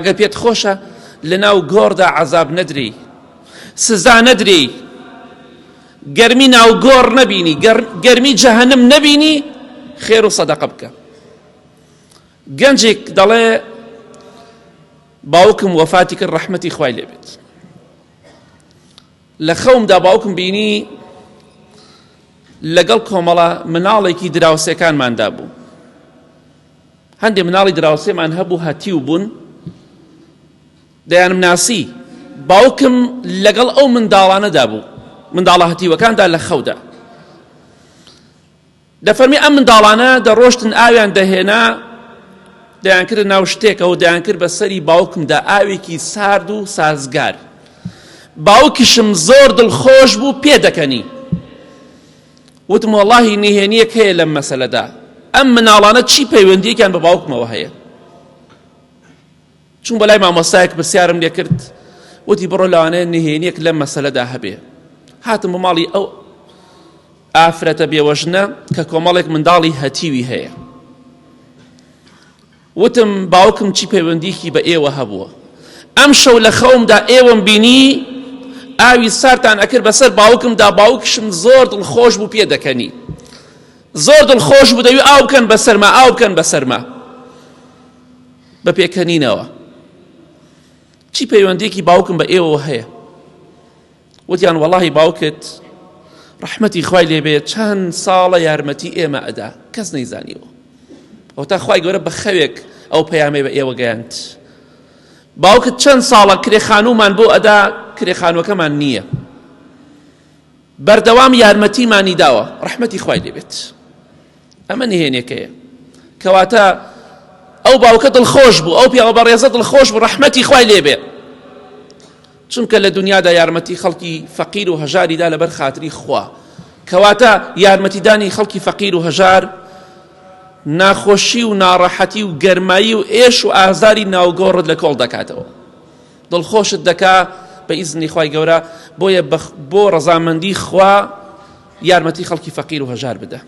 ئەگەر پێت خۆشە لەناو گۆڕدا عەزاب نەدرێی، سزا نەدرێی، گەرمی ناو گۆڕ نەبینی، گەرمی جەهەنم نەبینی، خێر و سەدەقە بکە. گەنجێک دەڵێ باوکم وەفاتی کرد ڕەحمەتی خوای لێ بێت. لە خەومدا باوکم بینی لەگەڵ کۆمەڵە مناڵێکی دراوسێکانماندا بوو. هەندێک مناڵی دراوسێمان هەبوو هەتیو بوون، دەیانم ناسی. باوکم لەگەڵ ئەو منداڵانەدا بوو، منداڵە هەتیوەکاندا لە خەودا. دەفەرمی ئەم منداڵانە دەڕۆشتن ئاویان دەهێنا، دەیان کرد ناو شتێکەوە، دەیان کرد بەسەری باوکمدا ئاوێکی سارد و سازگار. باوکیشم زۆر دڵخۆش بوو پێ دەکەنی. وتم وەڵاهی نهێنیەک هەیە لەم مەسەلەدا، ئەم مناڵانە چی پەیوەندیەکیان بە باوکمەوە هەیە؟ چون بەلای مامۆستایەک پرسیارم لێ کرد، وتی بڕۆ لەوانەیە نهێنیەک لەم مەسەلەدا هەبێ. هاتم بۆ ماڵی ئەو ئافرەتە بێوەژنە کە کۆمەڵێک منداڵی هەتیوی هەیە. وتم باوکم چی پەیوەندیەکی بە ئێوە هەبووە؟ ئەم شەو لە خەومدا ئێوەم بینی ئاوی سارتان ئەکرد بەسەر باوکمدا، باوکشم زۆر دڵخۆش بوو پێ دەکەنی، زۆر دڵخۆش بوو دەوی ئاو بکەن بەسەرما، ئاو بکەن بەسەرما بە پێکەنینەوە. چی پەیوەندیەکی باوکم بە ئێوە هەیە؟ وتیان وەڵاهی باوکت ڕەحمەتی خوای لێبێت چەند ساڵە یارمەتی ئێمە ئەدا، کەس نەیزانیوە. ئەو تا خوای گەورە بە خەوێک ئەو پەیامەی بە ئێوە گەیاند. باوکت چەند ساڵە کرێخانوومان بۆ ئەدا، کرێخانوەکەمان نییە، بەردەوام یارمەتیمانی داوە، ڕەحمەتی خوای لێبێت. ئەمە نهێنێکەیە کەواتە ئەو باوکە دڵخۆش بوو، ئەو پێغەمبەر ڕێزە دڵخۆش بوو، ڕەحمەتی خوای لێبێ. چونکە لە دنیادا یارمەتی خەڵکی فەقیر و هەژاریدا لەبەر خاتری خوا. کەواتە یارمەتیدانی خەڵکی فەقیر و هەژار ناخۆشی و ناڕەحەتی و گەرمایی و ئێش و ئازاری ناوگۆڕت لە کۆڵ دەکاتەوە، دڵخۆشت دەکا بە ئیزنی خوای گەورە. بۆیە بۆ ڕەزامەندی خوا یارمەتی خەڵکی فەقیر و هەژار بدە.